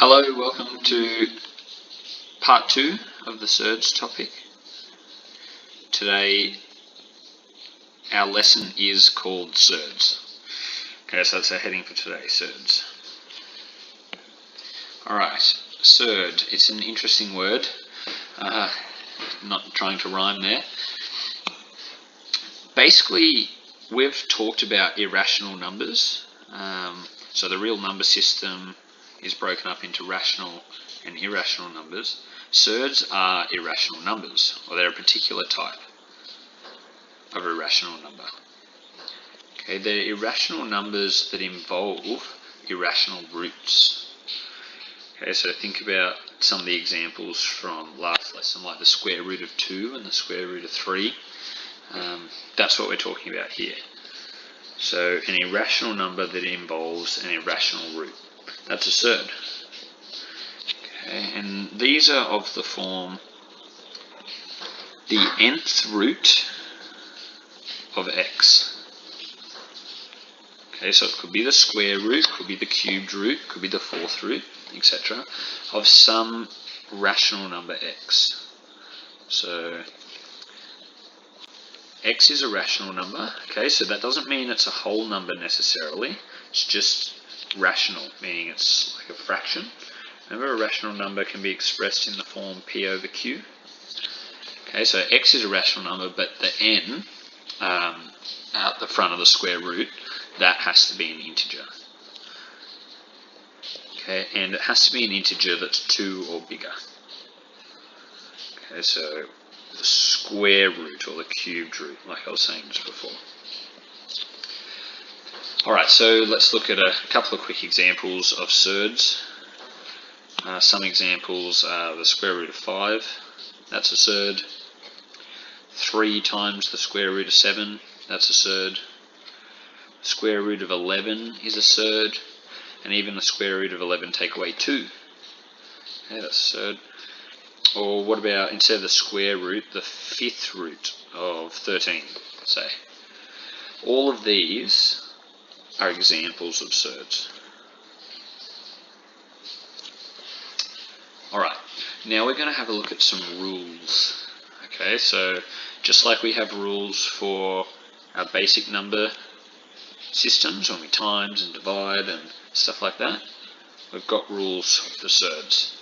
Hello, welcome to part 2 of the Surds topic. Today our lesson is called Surds. Okay, so that's our heading for today, Surds. Alright, Surd, it's an interesting word. Not trying to rhyme there. Basically, we've talked about irrational numbers. So the real number system is broken up into rational and irrational numbers. Surds are irrational numbers, or they're a particular type of irrational number. Okay, they're irrational numbers that involve irrational roots. Okay, so think about some of the examples from last lesson, like the square root of 2 and the square root of 3. That's what we're talking about here. So an irrational number that involves an irrational root. That's a surd. Okay, and these are of the form the nth root of x. Okay, so it could be the square root, could be the cubed root, could be the fourth root, etc. of some rational number x. So x is a rational number. Okay, so that doesn't mean it's a whole number necessarily. It's just rational, meaning it's like a fraction. Remember, a rational number can be expressed in the form p over q. Okay, so x is a rational number, but the n at the front of the square root, that has to be an integer. Okay, and it has to be an integer that's 2 or bigger. Okay, so the square root or the cubed root, like I was saying just before. Alright, so let's look at a couple of quick examples of surds. Some examples are the square root of 5, that's a surd. 3 times the square root of 7, that's a surd. Square root of 11 is a surd. And even the square root of 11 take away 2. Okay, that's a surd. Or what about, instead of the square root, the fifth root of 13, say. All of these are examples of surds. Alright, now we're going to have a look at some rules. Okay, so just like we have rules for our basic number systems, when we times and divide and stuff like that, we've got rules for surds.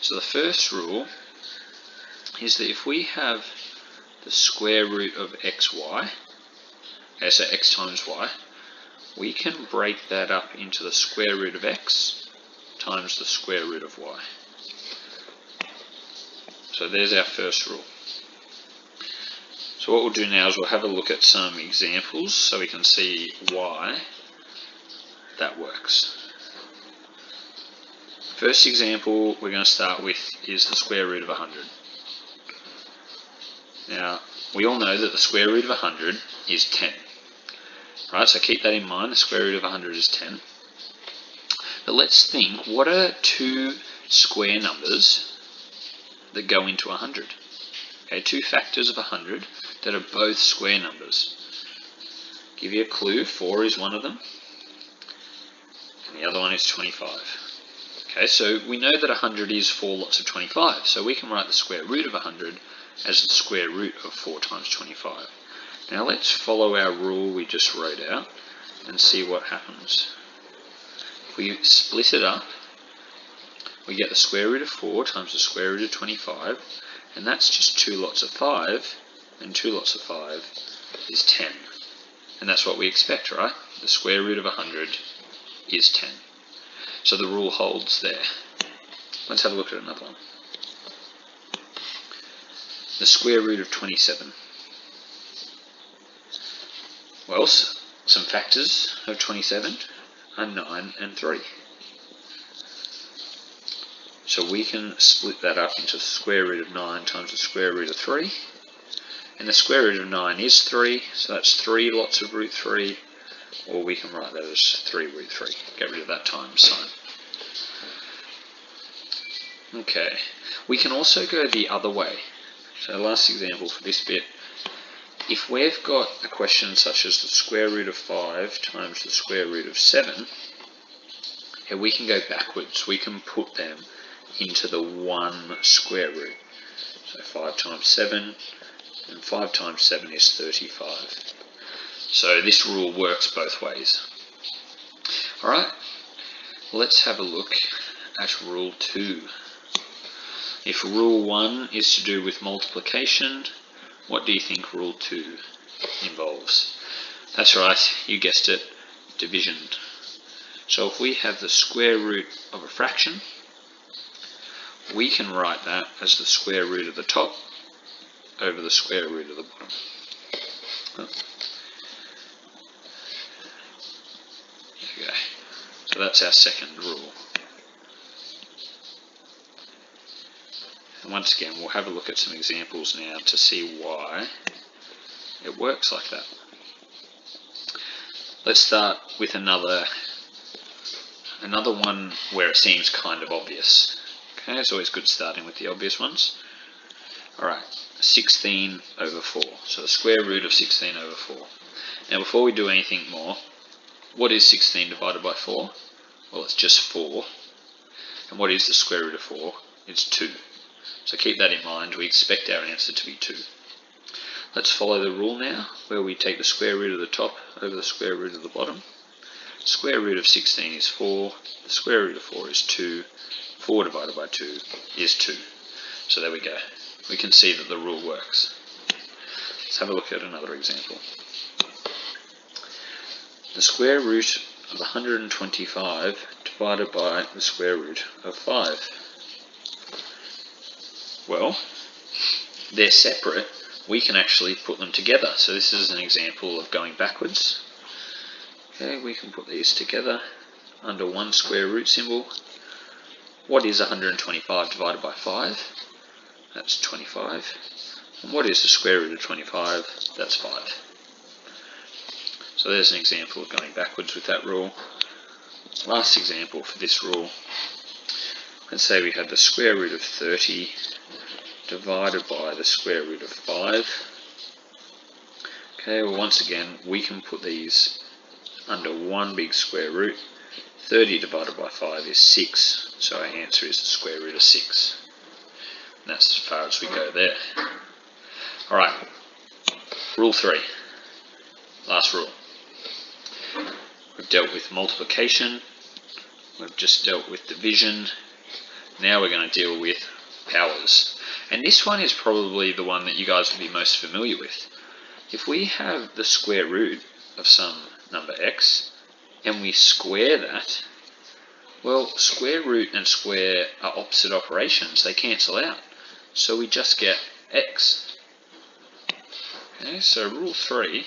So the first rule is that if we have the square root of xy, okay, so x times y, we can break that up into the square root of x times the square root of y. So there's our first rule. So what we'll do now is we'll have a look at some examples so we can see why that works. First example we're going to start with is the square root of 100. Now, we all know that the square root of 100 is 10. Right, so keep that in mind, the square root of 100 is 10. But let's think, what are two square numbers that go into 100? Okay, two factors of 100 that are both square numbers. Give you a clue, 4 is one of them, and the other one is 25. Okay, so we know that 100 is 4 lots of 25, so we can write the square root of 100 as the square root of 4 times 25. Now let's follow our rule we just wrote out and see what happens. If we split it up, we get the square root of 4 times the square root of 25, and that's just 2 lots of 5, and 2 lots of 5 is 10. And that's what we expect, right? The square root of 100 is 10. So the rule holds there. Let's have a look at another one. The square root of 27. Well, some factors of 27 are 9 and 3. So we can split that up into the square root of 9 times the square root of 3. And the square root of 9 is 3, so that's 3 lots of root 3. Or we can write that as 3 root 3. Get rid of that times sign. Okay, we can also go the other way. So last example for this bit. If we've got a question such as the square root of 5 times the square root of 7, we can go backwards. We can put them into the 1 square root. So 5 times 7, and 5 times 7 is 35. So this rule works both ways. Alright, let's have a look at rule 2. If rule 1 is to do with multiplication, what do you think rule 2 involves? That's right, you guessed it, division. So if we have the square root of a fraction, we can write that as the square root of the top over the square root of the bottom. Okay, so that's our second rule. And once again, we'll have a look at some examples now to see why it works like that. Let's start with another one where it seems kind of obvious. Okay, it's always good starting with the obvious ones. Alright, 16 over 4. So the square root of 16 over 4. Now before we do anything more, what is 16 divided by 4? Well, it's just 4. And what is the square root of 4? It's 2. So keep that in mind, we expect our answer to be 2. Let's follow the rule now, where we take the square root of the top over the square root of the bottom. Square root of 16 is 4, the square root of 4 is 2, 4 divided by 2 is 2. So there we go. We can see that the rule works. Let's have a look at another example. The square root of 125 divided by the square root of 5. Well, they're separate. We can actually put them together. So this is an example of going backwards. Okay, we can put these together under one square root symbol. What is 125 divided by 5? That's 25. And what is the square root of 25? That's 5. So there's an example of going backwards with that rule. Last example for this rule. Let's say we had the square root of 30 divided by the square root of 5. Okay, well once again, we can put these under one big square root. 30 divided by 5 is 6, so our answer is the square root of 6. And that's as far as we go there. Alright, rule 3. Last rule. We've dealt with multiplication, we've just dealt with division, now we're going to deal with powers. And this one is probably the one that you guys will be most familiar with. If we have the square root of some number x, and we square that, well, square root and square are opposite operations, they cancel out. So we just get x. Okay, so rule 3,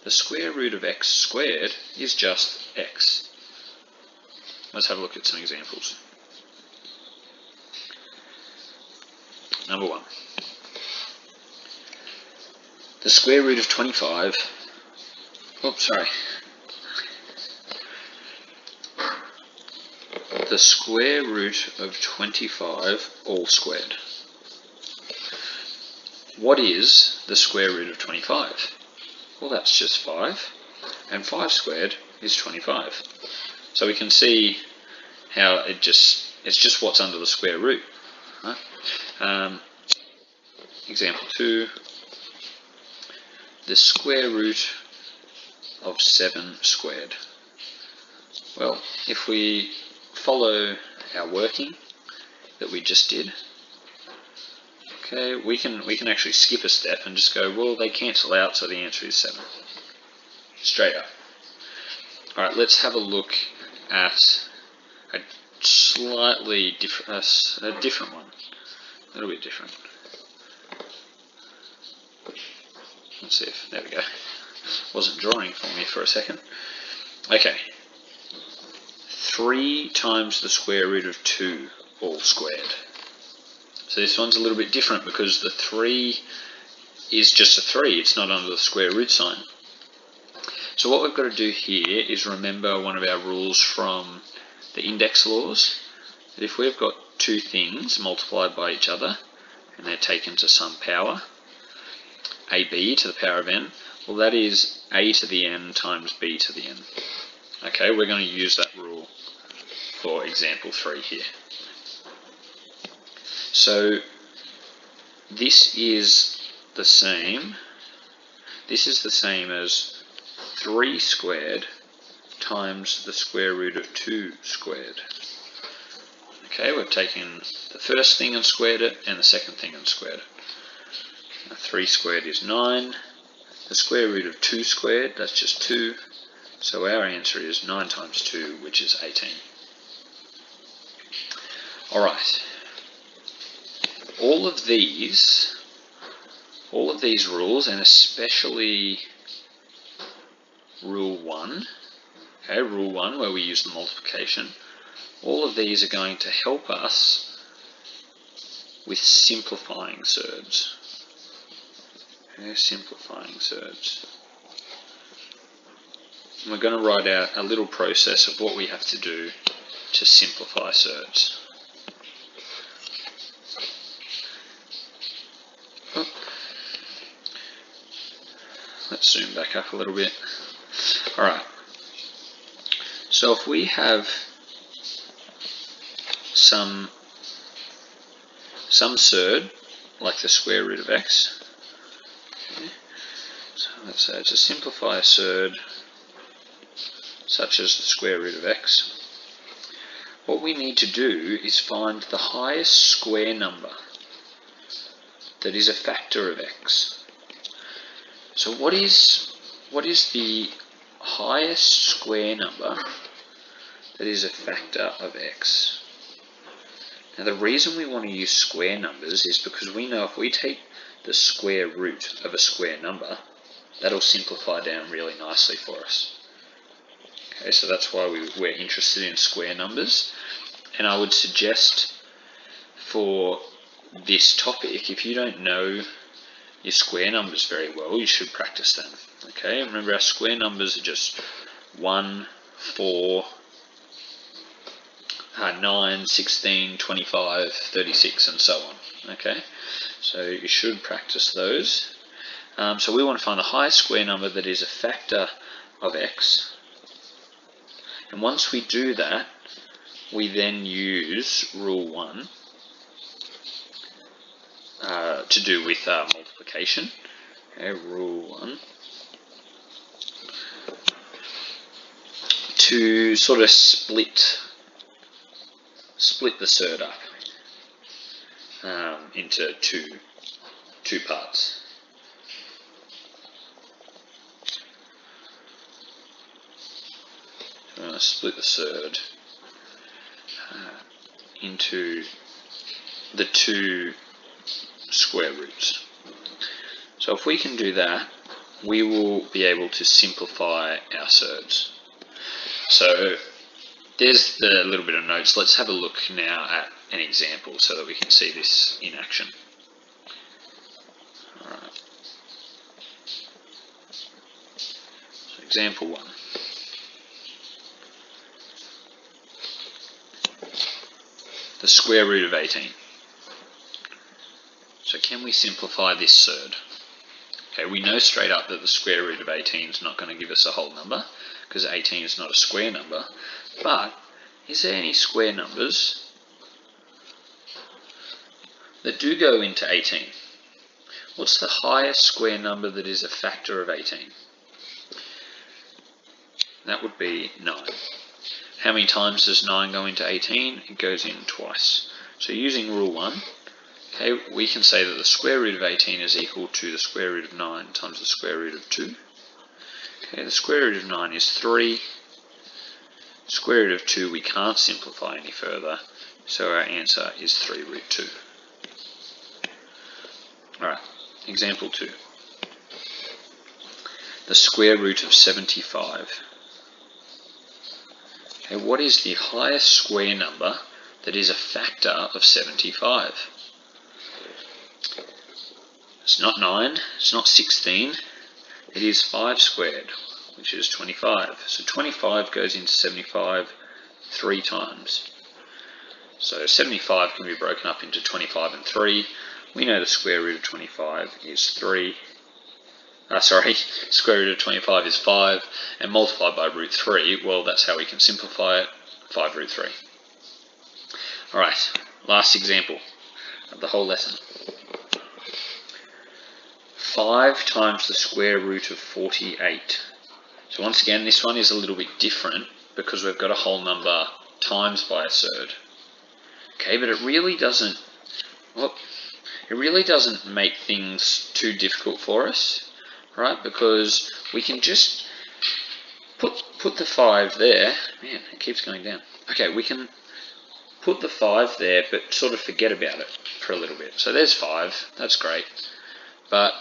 the square root of x squared is just x. Let's have a look at some examples. Number 1. The square root of 25, the square root of 25 all squared. What is the square root of 25? Well, that's just 5, and 5 squared is 25. So we can see how it's just what's under the square root. Right? Example 2, the square root of 7 squared. Well, if we follow our working that we just did, okay, we can actually skip a step and just go, well, they cancel out, so the answer is 7. Straight up. Alright, let's have a look at a slightly different one. A little bit different. Let's see if, there we go. Wasn't drawing for me for a second. Okay. 3 times the square root of 2 all squared. So this one's a little bit different because the 3 is just a 3, it's not under the square root sign. So what we've got to do here is remember one of our rules from the index laws, that if we've got two things multiplied by each other and they're taken to some power, ab to the power of n, well that is a to the n times b to the n. Okay, we're going to use that rule for example 3 here. So this is the same. This is the same as 3 squared times the square root of 2 squared. Okay, we've taken the first thing and squared it, and the second thing and squared it. Now 3 squared is 9. The square root of 2 squared, that's just 2. So our answer is 9 times 2, which is 18. Alright. All of these rules, and especially rule 1, okay, rule 1 where we use the multiplication, all of these are going to help us with simplifying surds. Okay, simplifying surds. And we're going to write out a little process of what we have to do to simplify surds. Let's zoom back up a little bit. Alright, so if we have some surd, like the square root of x, okay, so let's say to simplify a surd such as the square root of x, what we need to do is find the highest square number that is a factor of x. So what is the highest square number that is a factor of x? Now the reason we want to use square numbers is because we know if we take the square root of a square number, that'll simplify down really nicely for us. Okay, so that's why we're interested in square numbers. And I would suggest for this topic, if you don't know your square numbers very well, you should practice them. Okay, remember our square numbers are just 1, 4, 9, 16, 25, 36 and so on. Okay, so you should practice those. So we want to find the highest square number that is a factor of x. And once we do that, we then use rule 1 to do with multiplication. Okay, rule 1. To sort of split the surd up into two parts. So I'm going to split the surd into the 2 square roots. So if we can do that, we will be able to simplify our surds. So there's the little bit of notes. Let's have a look now at an example so that we can see this in action. Alright. So example 1. The square root of 18. So can we simplify this surd? Okay, we know straight up that the square root of 18 is not going to give us a whole number, because 18 is not a square number. But is there any square numbers that do go into 18? What's the highest square number that is a factor of 18? That would be 9. How many times does 9 go into 18? It goes in twice. So using rule 1, okay, we can say that the square root of 18 is equal to the square root of 9 times the square root of 2. Okay, the square root of 9 is 3. Square root of 2 we can't simplify any further, so our answer is 3 root 2. Alright, example 2. The square root of 75. Okay, what is the highest square number that is a factor of 75? It's not 9, it's not 16, it is 5 squared, which is 25. So 25 goes into 75 3 times. So 75 can be broken up into 25 and 3. We know the square root of 25 is 3. Square root of 25 is 5, and multiplied by root 3, well, that's how we can simplify it, 5 root 3. Alright, last example of the whole lesson. 5 times the square root of 48. So once again, this one is a little bit different because we've got a whole number times by a surd. Okay, but it really doesn't make things too difficult for us, right? Because we can just put the 5 there. Man, it keeps going down. Okay, we can put the 5 there, but sort of forget about it for a little bit. So there's 5. That's great. But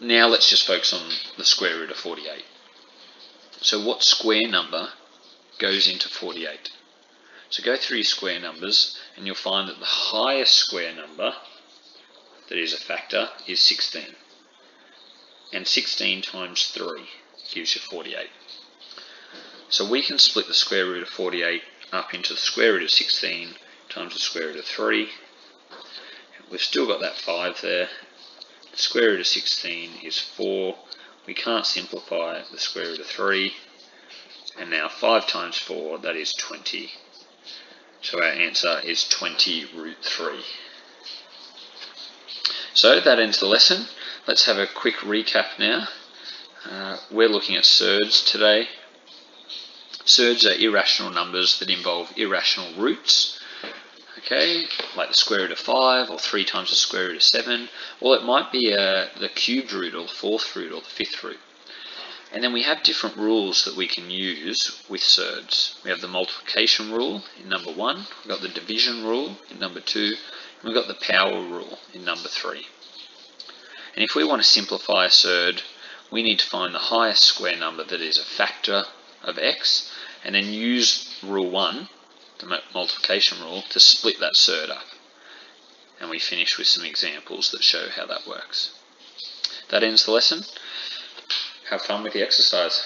now let's just focus on the square root of 48. So what square number goes into 48? So go through your square numbers and you'll find that the highest square number that is a factor is 16. And 16 times 3 gives you 48. So we can split the square root of 48 up into the square root of 16 times the square root of 3. We've still got that 5 there. The square root of 16 is 4. We can't simplify the square root of 3. And now 5 times 4, that is 20. So our answer is 20 root 3. So that ends the lesson. Let's have a quick recap now. We're looking at surds today. Surds are irrational numbers that involve irrational roots. Okay, like the square root of 5 or 3 times the square root of 7, or it might be the cubed root or the 4th root or the 5th root. And then we have different rules that we can use with surds. We have the multiplication rule in number 1, we've got the division rule in number 2, and we've got the power rule in number 3. And if we want to simplify a surd, we need to find the highest square number that is a factor of x, and then use rule 1, the multiplication rule, to split that surd up. And we finish with some examples that show how that works. That ends the lesson. Have fun with the exercise.